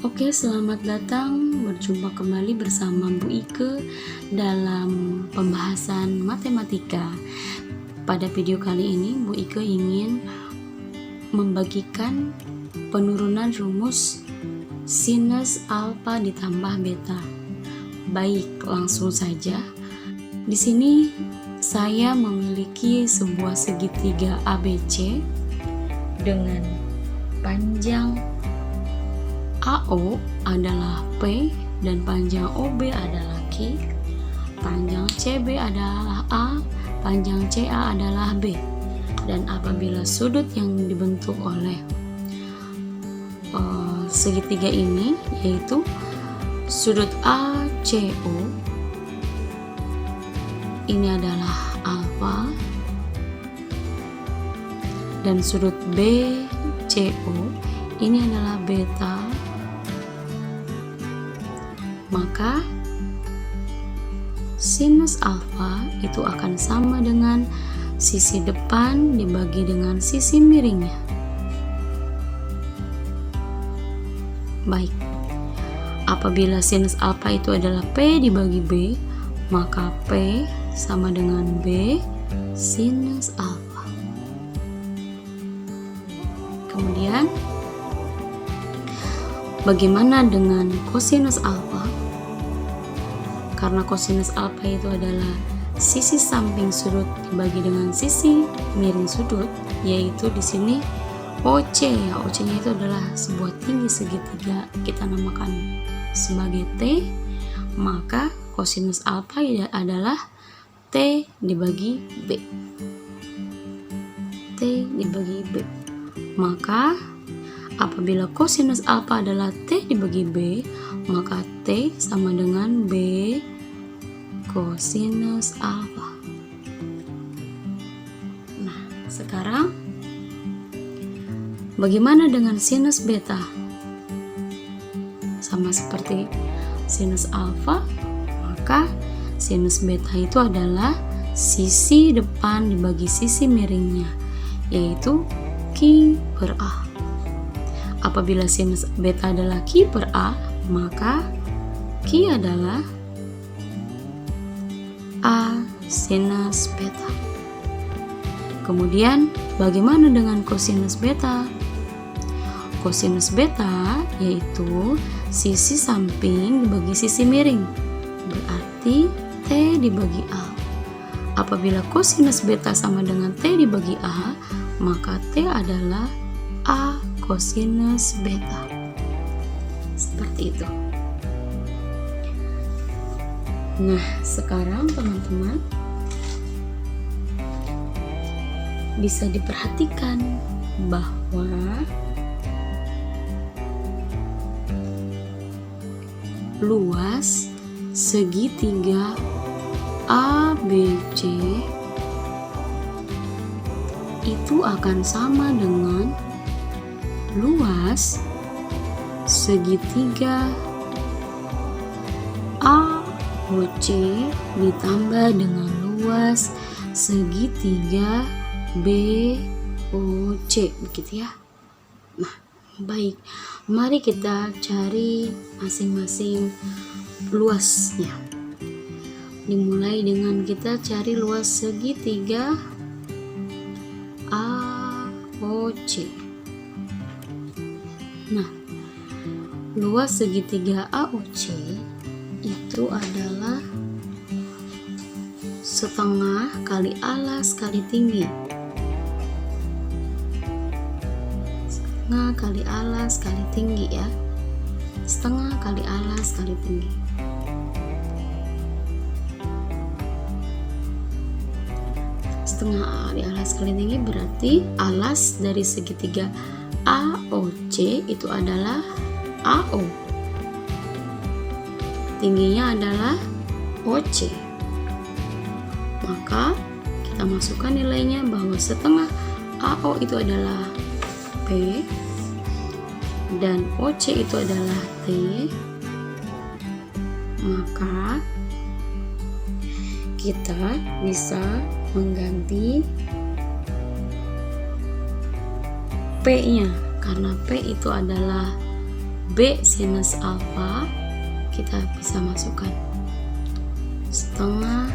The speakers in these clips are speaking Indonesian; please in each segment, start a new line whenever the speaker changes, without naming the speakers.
Oke, selamat datang berjumpa kembali bersama Bu Ike dalam pembahasan matematika. Pada video kali ini Bu Ike ingin membagikan penurunan rumus sinus alfa ditambah beta. Baik, langsung saja. Di sini saya memiliki sebuah segitiga ABC dengan panjang AO adalah P dan panjang OB adalah Q, panjang CB adalah A, panjang CA adalah B. Dan apabila sudut yang dibentuk oleh segitiga ini yaitu sudut ACO, ini adalah alfa, dan sudut BCO ini adalah beta, maka sinus alfa itu akan sama dengan sisi depan dibagi dengan sisi miringnya. Baik, apabila sinus alfa itu adalah P dibagi B, maka P sama dengan B sinus alfa. Kemudian bagaimana dengan kosinus alfa? Karena kosinus alfa itu adalah sisi samping sudut dibagi dengan sisi miring sudut, yaitu di sini OC ya. OC-nya itu adalah sebuah tinggi segitiga, kita namakan sebagai T, maka kosinus alfa adalah T dibagi B. T dibagi B. Maka apabila kosinus alfa adalah T dibagi B, maka T sama dengan B kosinus alfa. Nah, sekarang bagaimana dengan sinus beta? Sama seperti sinus alfa, maka sinus beta itu adalah sisi depan dibagi sisi miringnya, yaitu Q per A. Apabila sinus beta adalah Q per A, maka Q adalah A sinus beta. Kemudian bagaimana dengan kosinus beta? Kosinus beta yaitu sisi samping dibagi sisi miring, berarti T dibagi A. Apabila kosinus beta sama dengan T dibagi A, maka T adalah A kosinus beta. Seperti itu. Nah, sekarang teman-teman bisa diperhatikan bahwa luas segitiga ABC itu akan sama dengan luas segitiga AOC ditambah dengan luas segitiga BOC, begitu ya. Nah, baik, mari kita cari masing-masing luasnya. Dimulai dengan kita cari luas segitiga AOC. Nah, luas segitiga AOC itu adalah setengah kali alas kali tinggi. Setengah kali alas kali tinggi ya. Setengah kali alas kali tinggi. Setengah kali alas kali tinggi berarti alas dari segitiga AOC itu adalah AO. Tingginya adalah OC. Maka kita masukkan nilainya bahwa setengah AO itu adalah P dan OC itu adalah T. Maka kita bisa mengganti P-nya karena P itu adalah B sinus alfa, kita bisa masukkan setengah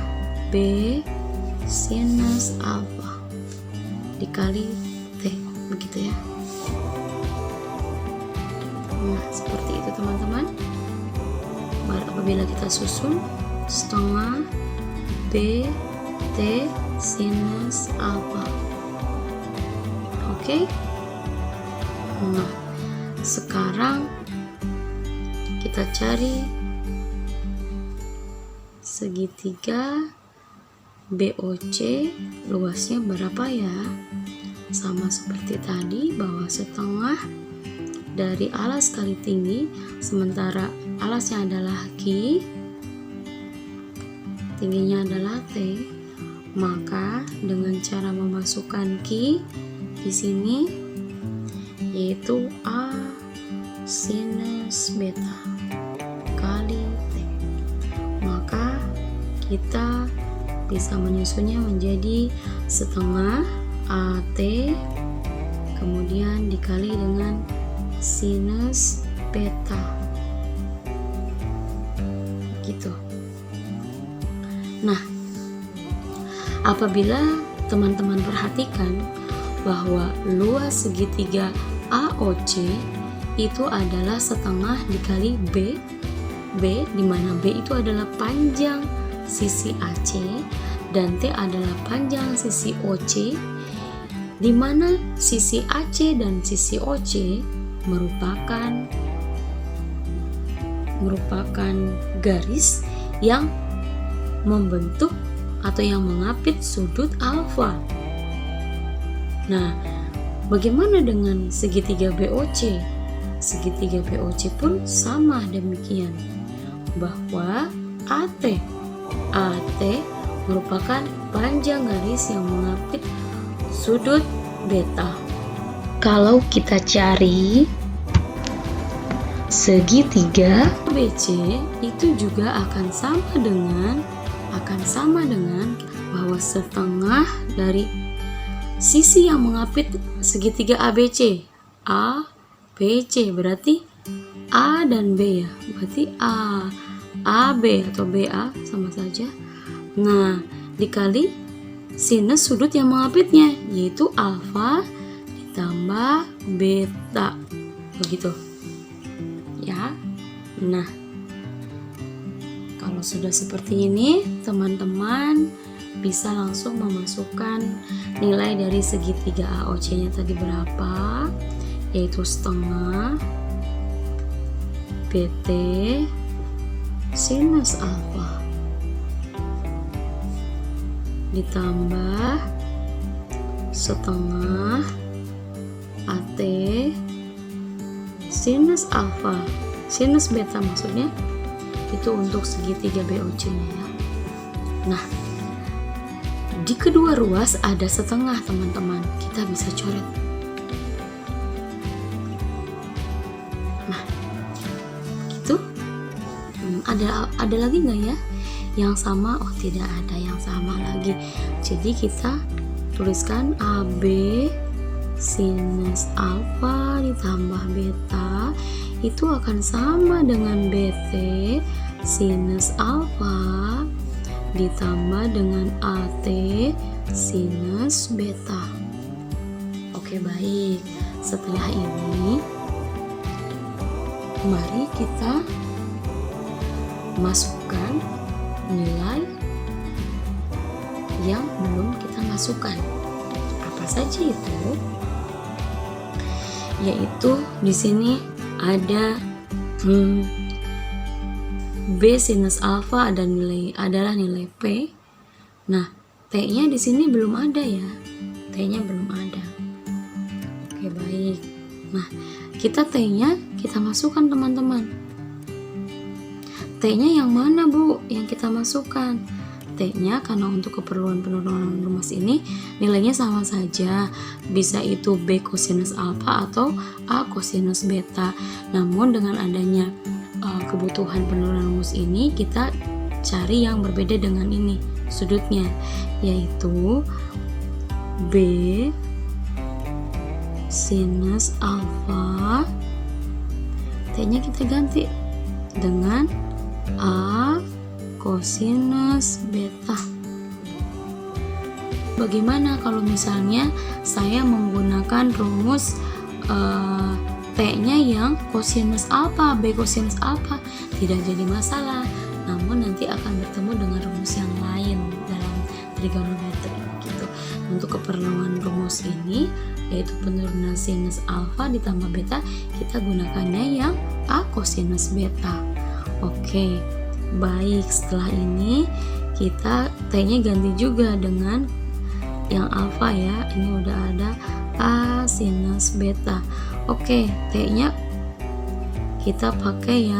B sinus alfa dikali T, begitu ya. Nah, seperti itu teman-teman. Apabila kita susun setengah B T sinus alfa. Oke. Nah, sekarang kita cari segitiga BOC, luasnya berapa ya? Sama seperti tadi, bahwa setengah dari alas kali tinggi, sementara alasnya adalah Q, tingginya adalah T, maka dengan cara memasukkan Q di sini, yaitu A sinus beta kali T, maka kita bisa menyusunnya menjadi setengah AT kemudian dikali dengan sinus beta, gitu. Nah, apabila teman-teman perhatikan bahwa luas segitiga AOC itu adalah setengah dikali B, di mana B itu adalah panjang sisi AC dan T adalah panjang sisi OC, di mana sisi AC dan sisi OC merupakan garis yang membentuk atau yang mengapit sudut alfa. Nah, bagaimana dengan segitiga BOC? Segitiga BOC pun sama demikian, bahwa AT merupakan panjang garis yang mengapit sudut beta. Kalau kita cari segitiga BC, itu juga akan sama dengan bahwa setengah dari sisi yang mengapit segitiga ABC, ABC berarti A dan B ya, berarti AB atau BA sama saja. Nah, dikali sinus sudut yang mengapitnya, yaitu alfa ditambah beta, begitu ya. Nah, kalau sudah seperti ini, teman-teman bisa langsung memasukkan nilai dari segitiga AOC nya tadi berapa, yaitu setengah BT sinus alfa ditambah setengah AT sinus alfa, sinus beta maksudnya, itu untuk segitiga BOC nya ya. Nah, di kedua ruas ada setengah teman-teman, kita bisa coret. Nah, gitu. Ada lagi nggak ya yang sama? Oh, tidak ada yang sama lagi. Jadi kita tuliskan AB sinus alfa ditambah beta itu akan sama dengan BT sinus alfa ditambah dengan AT sinus beta. Oke, baik. Setelah ini, mari kita masukkan nilai yang belum kita masukkan. Apa saja itu? Yaitu di sini ada B sinus alfa adalah nilai P. Nah, T-nya di sini belum ada ya. T-nya belum ada. Oke, baik. Nah, T-nya kita masukkan teman-teman. T-nya yang mana, Bu? Yang kita masukkan? T-nya karena untuk keperluan penurunan rumus ini nilainya sama saja, bisa itu B kosinus alfa atau A kosinus beta. Namun dengan adanya kebutuhan penurunan rumus ini, kita cari yang berbeda dengan ini sudutnya, yaitu B sinus alfa, T T-nya kita ganti dengan A kosinus beta. Bagaimana kalau misalnya saya menggunakan rumus T-nya yang kosinus alfa, B kosinus alfa? Tidak jadi masalah, namun nanti akan bertemu dengan rumus yang lain dalam trigonometri gitu. Untuk keperluan rumus ini, yaitu penurunan sinus alfa ditambah beta, kita gunakannya yang A kosinus beta. Oke, baik, setelah ini kita T-nya ganti juga dengan yang alfa ya. Ini udah ada A sinus beta. Oke, T-nya kita pakai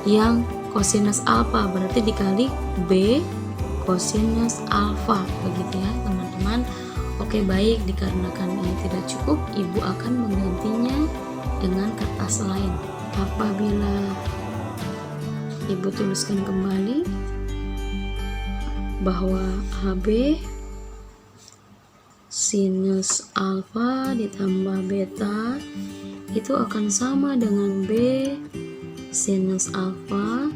yang kosinus alfa, berarti dikali B kosinus alfa, begitu ya teman-teman. Oke, baik, dikarenakan ini tidak cukup, ibu akan menggantinya dengan kertas lain. Apabila ibu tuliskan kembali bahwa AB sinus alfa ditambah beta itu akan sama dengan B sinus alfa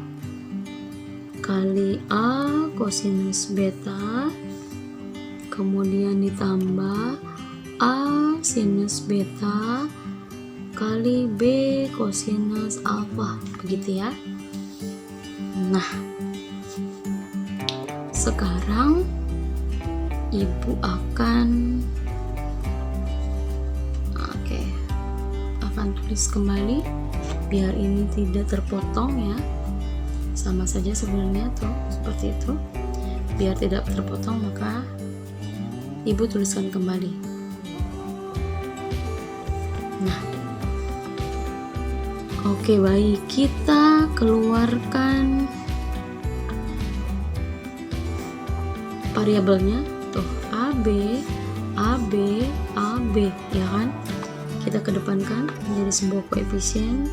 kali A kosinus beta, kemudian ditambah A sinus beta kali B kosinus alfa, begitu ya. Nah, sekarang ibu akan tulis kembali biar ini tidak terpotong ya. Sama saja sebenarnya tuh, seperti itu. Biar tidak terpotong maka ibu tuliskan kembali. Nah, oke, baik, kita keluarkan variabelnya tuh AB, AB, AB, ya kan? Kita kedepankan menjadi sebuah koefisien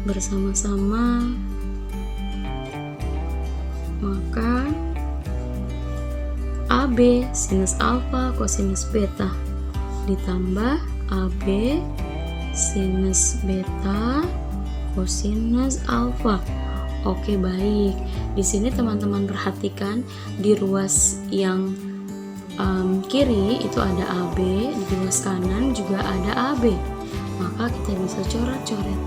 bersama-sama, maka AB sinus alfa kosinus beta ditambah AB sinus beta kosinus alfa. Oke, baik. Di sini teman-teman perhatikan di ruas yang kiri itu ada AB, di ruas kanan juga ada AB, maka kita bisa coret-coret.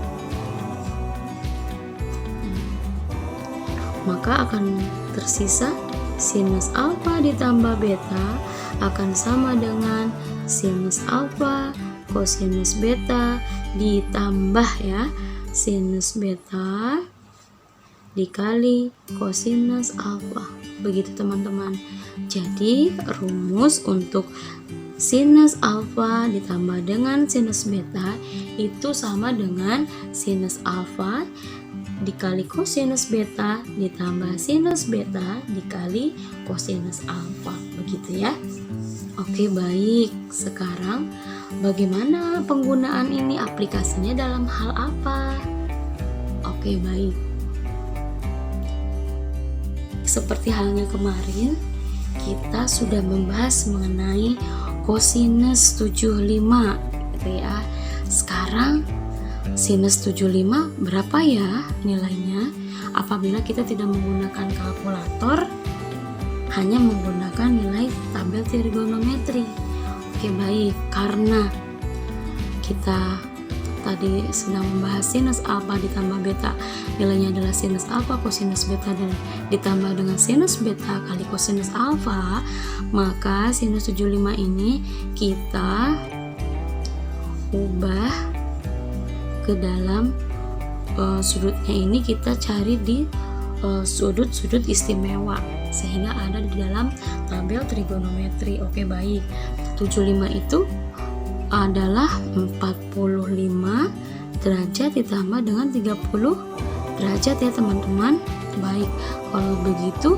Maka akan tersisa sinus alfa ditambah beta akan sama dengan sinus alfa kosinus beta ditambah ya sinus beta dikali kosinus alfa. Begitu teman-teman. Jadi rumus untuk sinus alfa ditambah dengan sinus beta itu sama dengan sinus alfa dikali kosinus beta ditambah sinus beta dikali kosinus alfa, begitu ya. Oke, baik. Sekarang bagaimana penggunaan ini, aplikasinya dalam hal apa? Oke, baik. Seperti halnya kemarin, kita sudah membahas mengenai kosinus 75 gitu ya. Sekarang sinus 75 berapa ya nilainya? Apabila kita tidak menggunakan kalkulator, hanya menggunakan nilai tabel trigonometri. Oke, baik, karena kita tadi sedang membahas sinus alfa ditambah beta, nilainya adalah sinus alfa kosinus beta dan ditambah dengan sinus beta kali kosinus alfa, maka sinus 75 ini kita ubah ke dalam sudutnya ini, kita cari di sudut-sudut istimewa sehingga ada di dalam tabel trigonometri. Oke, baik. 75 itu adalah 45 derajat ditambah dengan 30 derajat ya teman-teman. Baik, kalau begitu,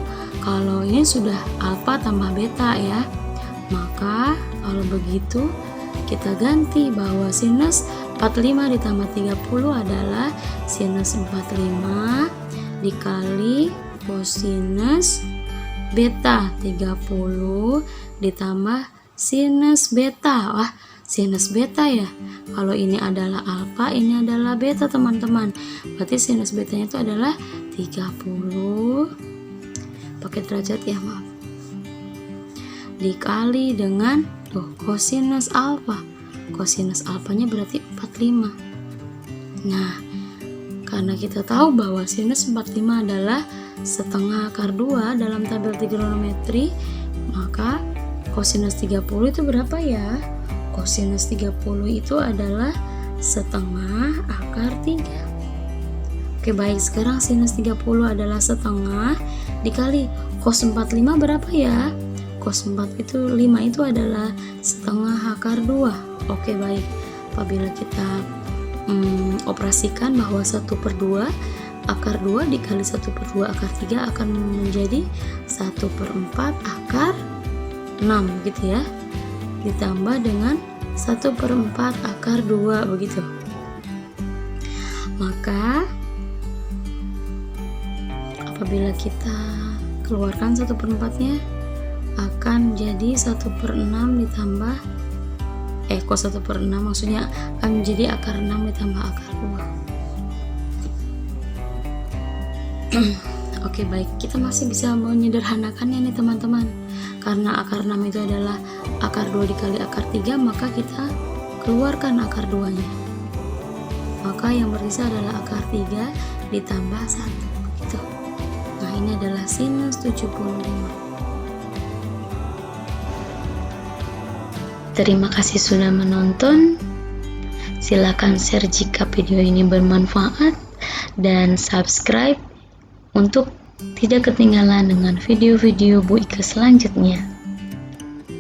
kalau ini sudah alfa tambah beta ya, maka kalau begitu kita ganti bahwa sinus 45 ditambah 30 adalah sinus 45 dikali kosinus beta 30 ditambah sinus beta. Wah, sinus beta ya. Kalau ini adalah alfa, ini adalah beta teman-teman. Berarti sinus betanya itu adalah 30 pakai derajat ya, maaf, dikali dengan kosinus alfa. Kosinus alfanya berarti 45. Nah, karena kita tahu bahwa sinus 45 adalah setengah akar 2 dalam tabel trigonometri, maka kosinus 30 itu berapa ya? Kosinus 30 itu adalah setengah akar 3. Oke, baik, sekarang sinus 30 adalah setengah dikali cos 45 berapa ya? Cos 5 itu adalah setengah akar 2. Oke, baik. Apabila kita operasikan bahwa 1/2 akar 2 dikali 1/2 akar 3 akan menjadi 1/4 akar 6 gitu ya. Ditambah dengan 1/4 akar 2 begitu. Maka apabila kita keluarkan 1/4-nya akan jadi 1/6 ditambah cos 1/6 maksudnya akan menjadi akar 6 ditambah akar 2. Oke, baik, kita masih bisa menyederhanakannya nih teman-teman. Karena akar 6 itu adalah akar 2 dikali akar 3, maka kita keluarkan akar 2-nya. Maka yang bersisa adalah akar 3 ditambah 1 gitu. Nah, ini adalah sinus 75. Terima kasih sudah menonton. Silakan share jika video ini bermanfaat dan subscribe untuk tidak ketinggalan dengan video-video Bu Ike selanjutnya.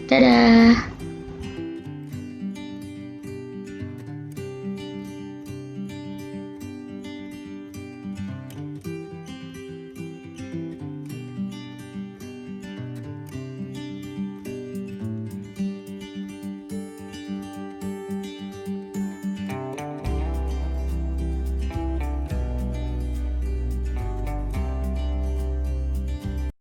Dadah.